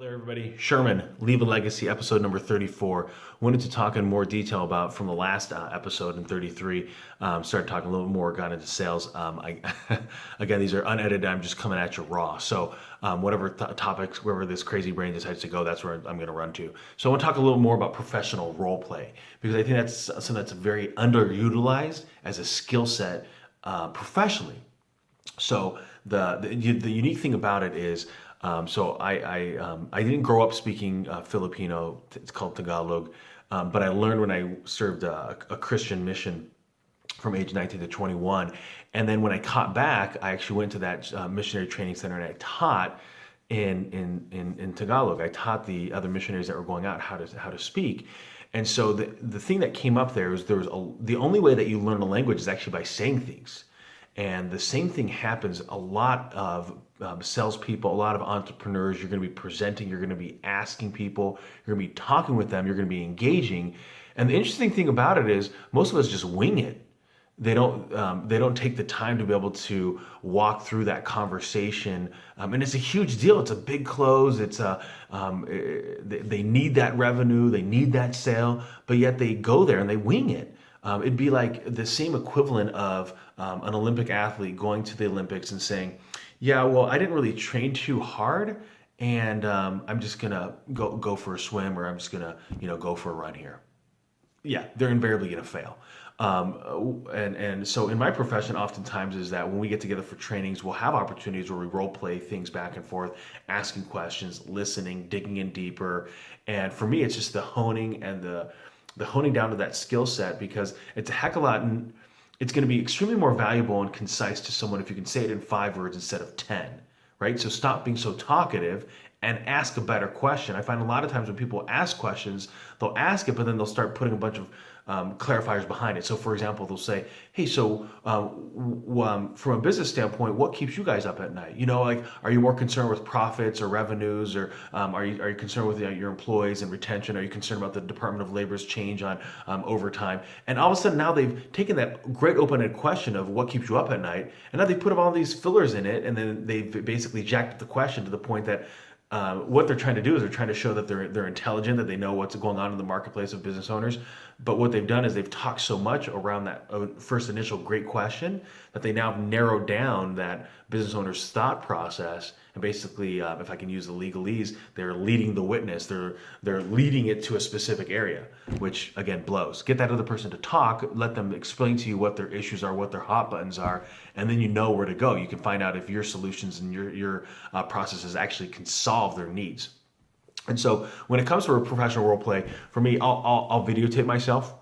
Hello there, everybody. Sherman, Leave a Legacy, episode number 34. Wanted to talk in more detail about from the last episode in 33. Started talking a little more, got into sales. Again, these are unedited. I'm just coming at you raw. So whatever topics, wherever this crazy brain decides to go, that's where I'm going to run to. So I want to talk a little more about professional role play because I think that's something that's very underutilized as a skill set professionally. So the unique thing about it is, I didn't grow up speaking Filipino. It's called Tagalog, but I learned when I served a Christian mission from age 19 to 21, and then when I caught back, I actually went to that missionary training center and I taught in Tagalog. I taught the other missionaries that were going out how to speak. And so the thing that came up there is the only way that you learn a language is actually by saying things. And the same thing happens a lot of salespeople, a lot of entrepreneurs. You're going to be presenting, you're going to be asking people, you're going to be talking with them, you're going to be engaging. And the interesting thing about it is most of us just wing it. They don't take the time to be able to walk through that conversation, and it's a huge deal. It's a big close. They need that revenue, they need that sale, but yet they go there and they wing it. It'd be like the same equivalent of an Olympic athlete going to the Olympics and saying, "Yeah, well, I didn't really train too hard, and I'm just gonna go for a swim, or I'm just gonna go for a run here." Yeah, they're invariably going to fail. And so in my profession, oftentimes is that when we get together for trainings, we'll have opportunities where we role play things back and forth, asking questions, listening, digging in deeper. And for me, it's just the honing and the honing down to that skill set, because it's a heck of a lot. And it's going to be extremely more valuable and concise to someone if you can say it in 5 words instead of 10, right? So stop being so talkative and ask a better question. I find a lot of times when people ask questions, they'll ask it, but then they'll start putting a bunch of clarifiers behind it. So for example, they'll say, "Hey, so from a business standpoint, what keeps you guys up at night? Like, are you more concerned with profits or revenues, or are you concerned with your employees and retention? Are you concerned about the Department of Labor's change on overtime?" And all of a sudden now they've taken that great open-ended question of what keeps you up at night, and now they put all these fillers in it, and then they've basically jacked up the question to the point that what they're trying to do is they're trying to show that they're intelligent, that they know what's going on in the marketplace of business owners. But what they've done is they've talked so much around that first initial great question that they now have narrowed down that business owner's thought process. And basically, if I can use the legalese, they're leading the witness. They're leading it to a specific area, which again blows. Get that other person to talk. Let them explain to you what their issues are, what their hot buttons are, and then you know where to go. You can find out if your solutions and your processes actually can solve their needs. And so when it comes to a professional role play, for me, I'll videotape myself.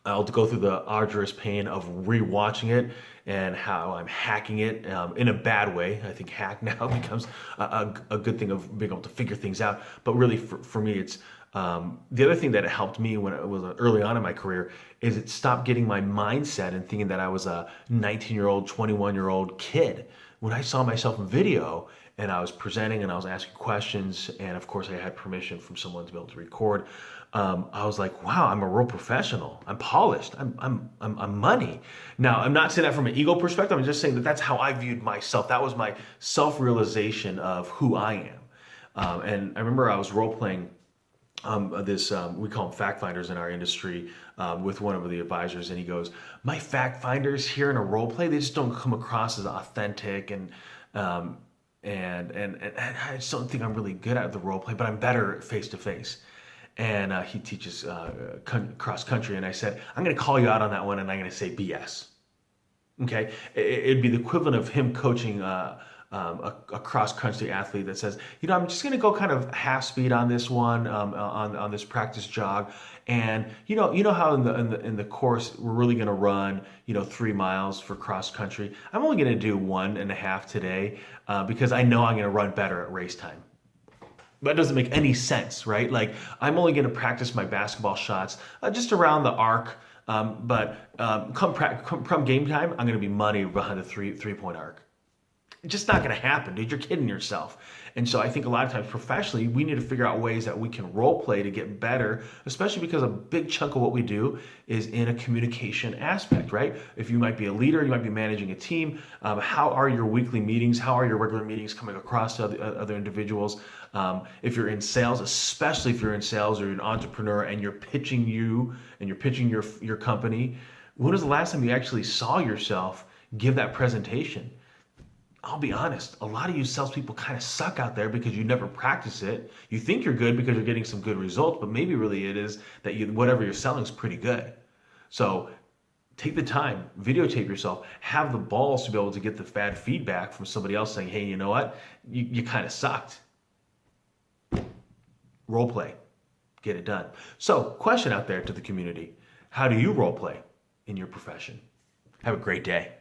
I'll go through the arduous pain of rewatching it and how I'm hacking it in a bad way. I think hack now becomes a good thing of being able to figure things out. But really, for me, it's the other thing that helped me when it was early on in my career is it stopped getting my mindset and thinking that I was a 19-year-old, 21-year-old kid. When I saw myself in video and I was presenting and I was asking questions, and of course I had permission from someone to be able to record, I was like, wow, I'm a real professional. I'm polished. I'm money. Now, I'm not saying that from an ego perspective. I'm just saying that that's how I viewed myself. That was my self-realization of who I am. And I remember I was role-playing we call them fact finders in our industry, with one of the advisors, and he goes, "My fact finders here in a role play, they just don't come across as authentic, and I just don't think I'm really good at the role play, but I'm better face to face." And he teaches cross country, and I said, "I'm going to call you out on that one, and I'm going to say BS." Okay, it'd be the equivalent of him coaching a cross-country athlete that says, "I'm just going to go kind of half speed on this one, on this practice jog, and how in the course we're really going to run 3 miles for cross-country. I'm only going to do 1.5 today because I know I'm going to run better at race time." That doesn't make any sense, right? Like, I'm only going to practice my basketball shots just around the arc, but come game time, I'm going to be money behind the three-point arc. Just not going to happen, dude. You're kidding yourself. And so I think a lot of times professionally, we need to figure out ways that we can role play to get better, especially because a big chunk of what we do is in a communication aspect, right? If you might be a leader, you might be managing a team. How are your weekly meetings? How are your regular meetings coming across to other individuals? If you're in sales, especially if you're in sales or you're an entrepreneur and you're pitching your company, when was the last time you actually saw yourself give that presentation? I'll be honest, a lot of you salespeople kind of suck out there because you never practice it. You think you're good because you're getting some good results, but maybe really it is that whatever you're selling is pretty good. So take the time, videotape yourself, have the balls to be able to get the bad feedback from somebody else saying, hey, you know what? You kind of sucked. Role play, get it done. So question out there to the community, how do you role play in your profession? Have a great day.